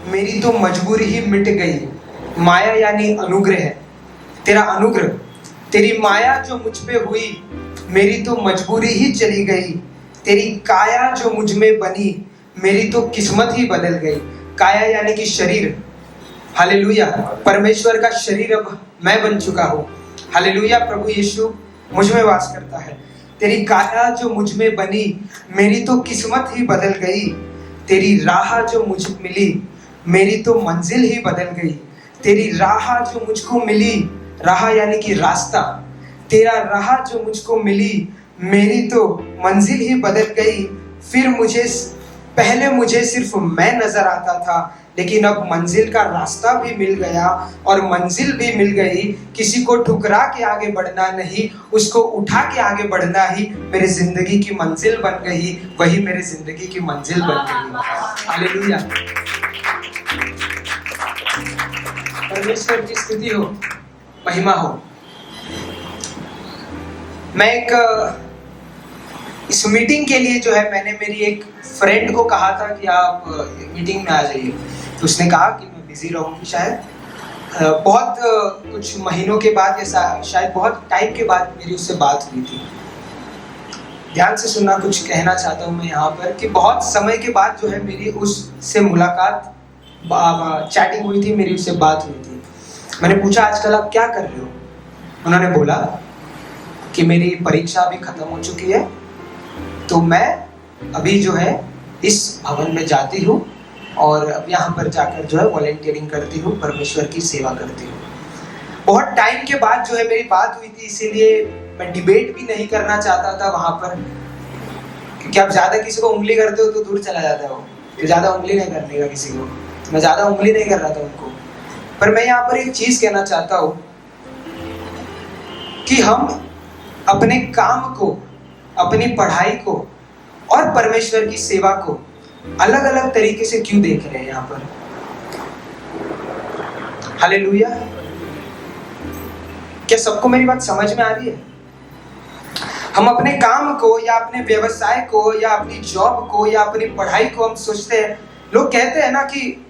मेरी तो मजबूरी ही मिट गई। माया यानी अनुग्रह, तेरा अनुग्रह, तेरी माया जो मुझ पे हुई, मेरी तो मजबूरी ही चली गई। तेरी काया जो मुझ में बनी, मेरी तो किस्मत ही बदल गई। काया यानी कि शरीर, हालेलुया, परमेश्वर का शरीर अब मैं बन चुका हूँ। हालेलुया, प्रभु यीशु मुझ में वास करता है। तेरी काया जो मुझ में बनी, मेरी तो किस्मत ही बदल गई। तेरी राह जो मुझे मिली, मेरी तो मंजिल ही बदल गई। तेरी राह जो मुझको मिली, राह यानी कि रास्ता, तेरा राह जो मुझको मिली, मेरी तो मंजिल ही बदल गई। फिर पहले मुझे सिर्फ मैं नजर आता था, लेकिन अब मंजिल का रास्ता भी मिल गया और मंजिल भी मिल गई। किसी को ठुकरा के आगे बढ़ना नहीं, उसको उठा के आगे बढ़ना ही मेरी जिंदगी की मंजिल बन गई। वही मेरी जिंदगी की मंजिल बन गई। हालेलुया, परमेश्वर की स्तुति हो, महिमा हो। मैं इस मीटिंग के लिए जो है, मैंने मेरी एक फ्रेंड को कहा था कि आप मीटिंग में आ जाइए। तो उसने कहा कि मैं बिजी रहूंगी शायद। बहुत कुछ महीनों के बाद या शायद बहुत टाइम के बाद मेरी उससे बात हुई थी। ध्यान से सुनना, कुछ कहना चाहता हूँ मैं यहाँ पर कि बहुत समय के बाद जो है मेरी उससे मुलाकात, चैटिंग हुई थी, मेरी उससे बात हुई थी। मैंने पूछा आजकल आप क्या कर रहे हो। उन्होंने बोला कि मेरी परीक्षा अभी खत्म हो चुकी है, तो मैं अभी जो है इस भवन में जाती हूँ और अब यहाँ पर जाकर जो है वॉलंटियरिंग करती हूँ, परमेश्वर की सेवा करती हूँ। बहुत टाइम के बाद जो है मेरी बात हुई थी, इसीलिए मैं डिबेट भी नहीं करना चाहता था वहां पर, क्योंकि आप ज्यादा किसी को उंगली करते हो तो दूर चला जाता है वो, तो ज्यादा उंगली नहीं करने का किसी को। मैं ज्यादा उंगली नहीं कर रहा था उनको। पर मैं यहाँ पर एक चीज कहना चाहता हूँ कि हम अपने काम को, अपनी पढ़ाई को और परमेश्वर की सेवा को अलग अलग तरीके से क्यों देख रहे हैं यहाँ पर। हालेलुया, क्या सबको मेरी बात समझ में आ रही है? हम अपने काम को या अपने व्यवसाय को या अपनी जॉब को या अपनी पढ़ाई को हम सोचते हैं, लोग कहते हैं ना कि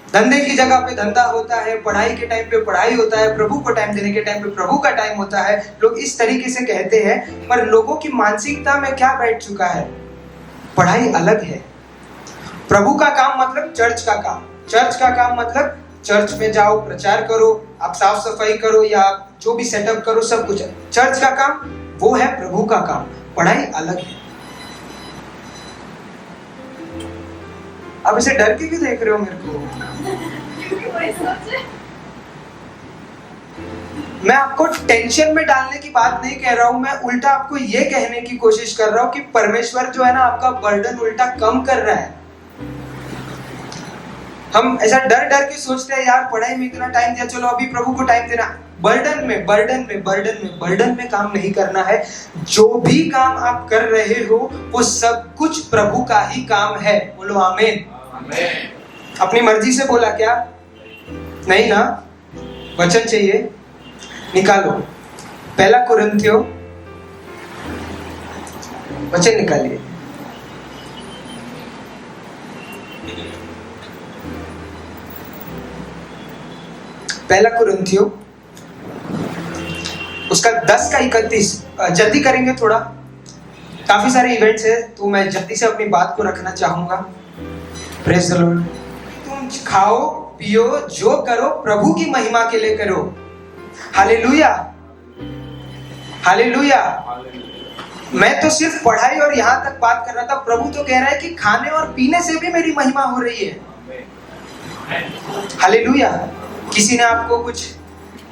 धंधे की जगह पे धंधा होता है, पढ़ाई के टाइम पे पढ़ाई होता है, प्रभु को टाइम देने के टाइम पे प्रभु का टाइम होता है। लोग इस तरीके से कहते हैं, पर लोगों की मानसिकता में क्या बैठ चुका है? पढ़ाई अलग है, प्रभु का काम मतलब चर्च का काम, चर्च का काम मतलब चर्च में जाओ, प्रचार करो, आप साफ सफाई करो या जो भी सेटअप करो, सब कुछ है। चर्च का काम वो है प्रभु का काम, पढ़ाई अलग है। अब इसे डर के क्यों देख रहे हो मेरे को? मैं आपको टेंशन में डालने की बात नहीं कह रहा हूं, मैं उल्टा आपको ये कहने की कोशिश कर रहा हूं कि परमेश्वर जो है ना, आपका बर्डन उल्टा कम कर रहा है। हम ऐसा डर डर के सोचते हैं, यार पढ़ाई में इतना टाइम दिया, चलो अभी प्रभु को टाइम देना। बर्डन में काम नहीं करना है। जो भी काम आप कर रहे हो वो सब कुछ प्रभु का ही काम है। बोलो आमीन। अपनी मर्जी से बोला क्या? नहीं ना, वचन चाहिए, निकालो। पहला कुरिन्थियों, वचन निकालिए। पहला कुरिन्थियों उसका 10 का 31। जल्दी करेंगे थोड़ा, काफी सारे इवेंट्स है, तो मैं जल्दी से अपनी बात को रखना चाहूंगा। Praise the Lord. तुम खाओ पियो जो करो प्रभु की महिमा के लिए करो। Hallelujah, hallelujah. मैं तो सिर्फ पढ़ाई और यहाँ तक बात कर रहा था, प्रभु तो कह रहा है कि खाने और पीने से भी मेरी महिमा हो रही है। हालेलुया। किसी ने आपको कुछ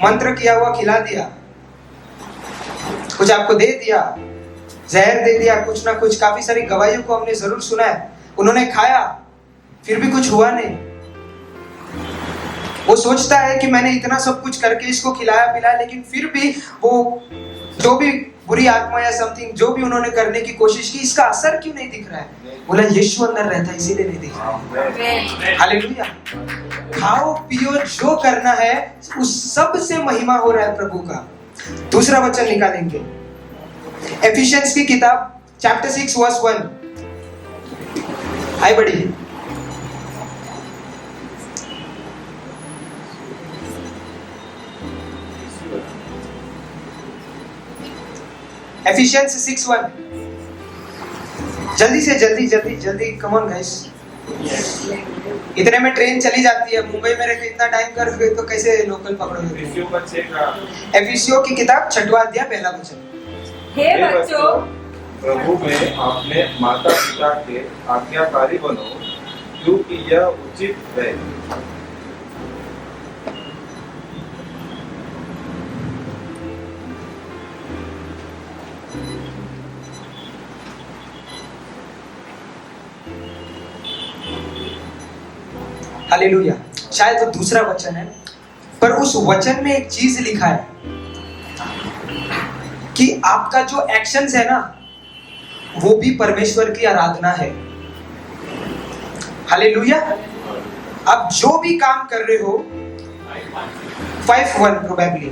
मंत्र किया हुआ खिला दिया, कुछ आपको दे दिया, जहर दे दिया, कुछ ना कुछ। काफी सारी गवाहियों को हमने जरूर सुना है, उन्होंने खाया फिर भी कुछ हुआ नहीं। वो सोचता है कि मैंने इतना सब कुछ करके इसको खिलाया पिलाया, लेकिन फिर भी वो जो भी बुरी आत्मा या समथिंग जो भी उन्होंने करने की कोशिश की, इसका असर क्यों नहीं दिख रहा है? बोला यीशु अंदर रहता है इसीलिए नहीं दिख रहा है। हालेलुया। खाओ पियो जो करना है उस सब से महिमा हो रहा है प्रभु का। दूसरा वचन निकालेंगे, एफिशिएंस की किताब चैप्टर 6 वर्स 1। आई बड़ी एफिशिएंस 6:1। जल्दी से जल्दी कम ऑन गाइस। इतने में ट्रेन चली जाती है। मुंबई में रह के इतना टाइम करोगे तो कैसे लोकल पकड़ोगे? एफिसियों की किताब 6वां अध्याय 1 वचन। हे बच्चों, प्रभु में अपने माता पिता के आज्ञाकारी बनो, क्योंकि यह उचित है। हालेलुया। शायद वो दूसरा वचन है, पर उस वचन में एक चीज लिखा है कि आपका जो एक्शंस है ना, वो भी परमेश्वर की आराधना है। हालेलुया। आप जो भी काम कर रहे हो, 5:1 प्रोबेबली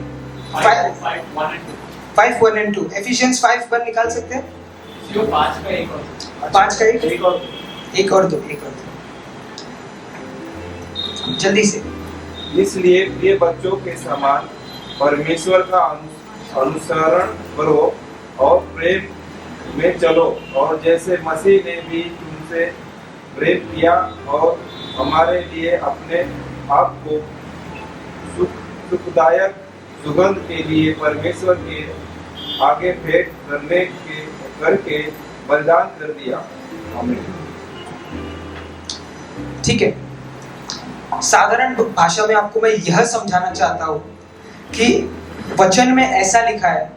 5:1 and 2 एफिशिएंस 5:1 निकाल सकते हैं? 5 का 1 और 2 जल्दी से। इसलिए प्रिय बच्चों के समान परमेश्वर का अनुसरण करो और प्रेम में चलो, और जैसे मसीह ने भी तुमसे प्रेम किया और हमारे लिए अपने आप को सुखदायक सुगंध के लिए परमेश्वर के आगे भेंट करके बलिदान कर दिया। आमीन। ठीक है, साधारण भाषा में आपको मैं यह समझाना चाहता हूं कि वचन में ऐसा लिखा है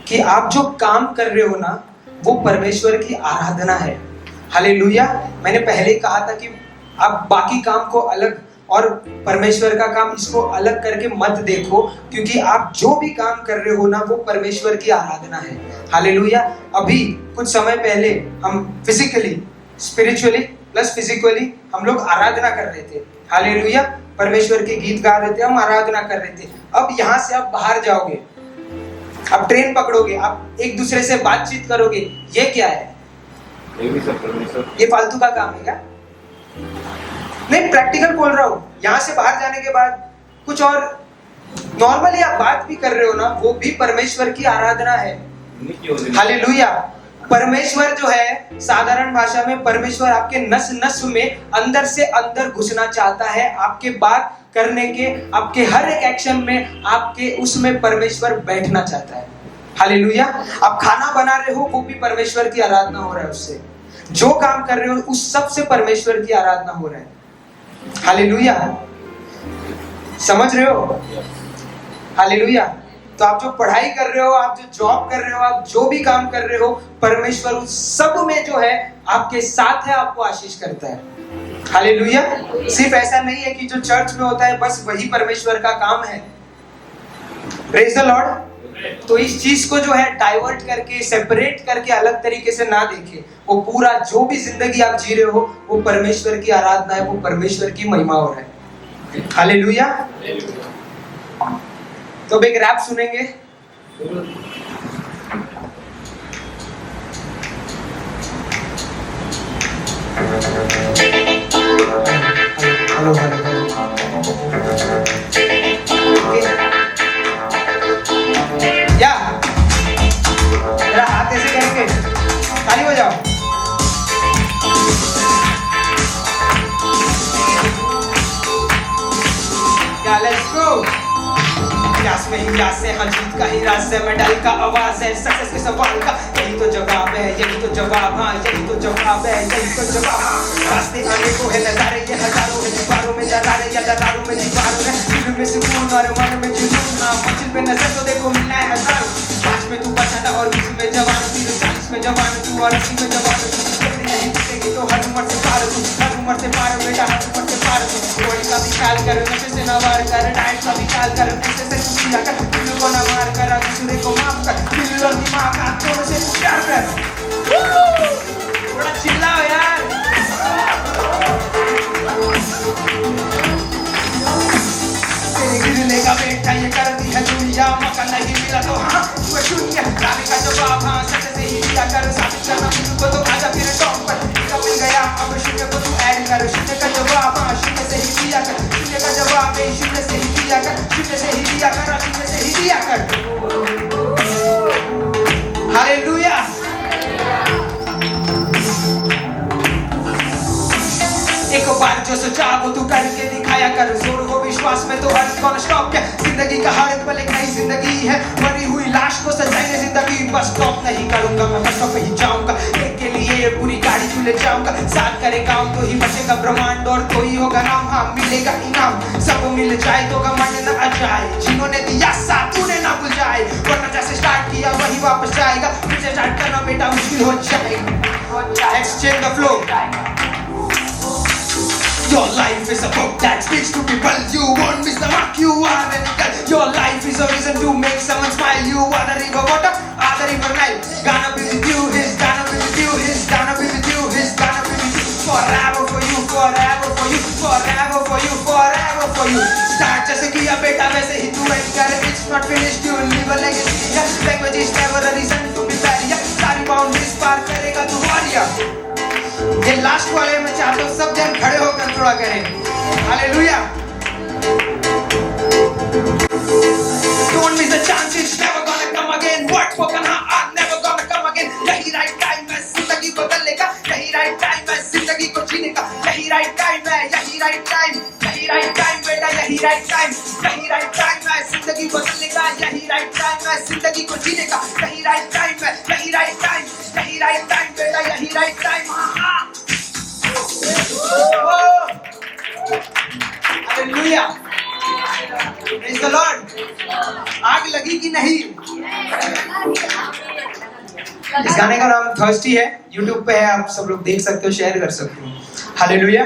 कि आप जो काम कर रहे हो ना, वो परमेश्वर की आराधना है। हालेलुया। मैंने पहले ही कहा था कि आप बाकी काम को अलग और परमेश्वर का काम इसको अलग करके मत देखो, क्योंकि आप जो भी काम कर रहे हो ना, वो परमेश्वर की आराधना है। हालेलुया। अभी कुछ समय पहले हम फिजिकली, स्पिरिचुअली प्लस फिजिकली हम लोग आराधना कर रहे थे। हालेलुया। परमेश्वर के गीत गा रहे थे, हम आराधना कर रहे थे। अब यहाँ से आप बाहर जाओगे, आप ट्रेन पकड़ोगे, आप एक दूसरे से बातचीत करोगे, ये क्या है? ये फालतू का काम है क्या? नहीं, प्रैक्टिकल बोल रहा हूँ। यहाँ से बाहर जाने के बाद कुछ और नॉर्मली आप बात भी कर रहे हो ना, वो भी परमेश्वर की आराधना है। हालेलुया। परमेश्वर जो है, साधारण भाषा में परमेश्वर आपके नस नस में अंदर से अंदर घुसना चाहता है। आपके बात करने के, आपके हर एक एक्शन में, आपके उसमें परमेश्वर बैठना चाहता है। हालेलुया। आप खाना बना रहे हो, वो भी परमेश्वर की आराधना हो रहा है। उससे जो काम कर रहे हो, उस सब से परमेश्वर की आराधना हो रहा है। हालेलुया। समझ रहे हो? हालेलुया। तो आप जो पढ़ाई कर रहे हो, आप जो जॉब कर रहे हो, आप जो भी काम कर रहे हो, परमेश्वर उस सब में जो है आपके साथ है, आपको आशीष करता है। हालेलुया। सिर्फ ऐसा नहीं है कि जो चर्च में होता है बस वही परमेश्वर का काम है। Praise the Lord. तो इस चीज को जो है डाइवर्ट करके, सेपरेट करके अलग तरीके से ना देखे। वो पूरा जो भी जिंदगी आप जी रहे हो, वो परमेश्वर की आराधना है, वो परमेश्वर की महिमा हो रहा है। हालेलुया। तो अब एक रैप सुनेंगे। हेलो या मेरा हाथ ऐसे करेंगे, ताली हो जाओ। या लेट्स गो। हिरास में हिरास से, हाँ जीत का हिरास से, मेडल का आवाज है, सक्सेस के सवाल का यही तो जवाब है, यही तो जवाब, हाँ यही तो जवाब है, यही तो जवाब। रास्ते आने को है नजारे ये हजारों है, दीवारों में दरारें या दरारों में दीवारों है, दिल में सुकून और मन में जुनून, मंजिल पे नजर तो देखो मिलना है हजारों। 5 में तू बचाना और 20 में जवान, 40 में जवान तू और 80 में जवान तू। नहीं जीतेगी तो हर उम्र से पार तू, हर उम्र से पार बेटा, हर उम्र से पार तू। कोई का भी ख्याल कर, नशे से ना वार कर, डाइट का भी ख्याल कर, ऐसे से तू किया कर, दिल को ना मार कर, दूसरे को माफ कर, दिल और दिमाग हाथ दोनों से तू प्यार कर। थोड़ा चिल्लाओ यार। तेरे गिरने का बेटा ये कर दी है दुनिया, मौका नहीं मिला तो हाँ तू शून्य। गाने का जवाब हाँ सच से ही दिया कर, साबित करना मुझको तो आजा फिर टॉप पर। मिल गया अब शून्य को तू ऐड कर, शून्य का जवाब हाँ शून्य से ही दिया कर, शून्य का जवाब है शून्य से ही दिया कर, शून्य से ही दिया कर, शून्य से ही दिया कर। जो सोचा वो तू करके दिखाया कर, जोर हो विश्वास में तो अर्थ कौन स्टॉप क्या, जिंदगी का हर पल एक नई जिंदगी है, मरी हुई लाश को सजाएंगे जिंदगी, बस स्टॉप नहीं करूंगा मैं, बस स्टॉप ही जाऊंगा, एक के लिए पूरी गाड़ी तू ले जाऊंगा, साथ करेगा तो ही बचेगा ब्रह्मांड और तो ही होगा नाम, हाँ मिलेगा इनाम, सब मिल जाए तो घमंड न आ जाए, जिन्होंने दिया साथ उन्हें ना भूल जाए, वरना जैसे स्टार्ट किया वही वापस जाएगा, मुझे स्टार्ट करना बेटा मुश्किल हो जाएगा। Let's change the flow. Your life is a book that speaks to people. You won't miss the mark. You are an eagle. Your life is a reason to make someone smile. You are the river water, are the river Nile. Gonna be with you. He's gonna be with you. He's gonna be with you. He's gonna be with you. Forever for you. Forever for you. Forever for you. Forever for you. Start जैसे किया बेटा वैसे ही तू end कर. It's not finished. You will leave a legacy. Language is never a reason to be barrier. सारी boundaries पार करेगा तू warrior. ये लास्ट वाले में चाहता हूँ सब जन खड़े होकर थोड़ा करें hallelujah. Don't miss the chance, it's never gonna come again. What for gonna are never gonna come again. यही right time है जिंदगी बदलने का, यही right time है जिंदगी को जीने का, यही right time है, यही right time, यही right time बेटा, यही right time, यही right time है जिंदगी बदलने का, यही right time है जिंदगी को जीने का, यही right time है, यही right time, यही right time बेटा, यही right time। Hallelujah, praise the Lord. आग लगी कि नहीं? इस गाने का नाम थर्स्टी है, YouTube पे है, आप सब लोग देख सकते हो, शेयर कर सकते हो। हालेलुया।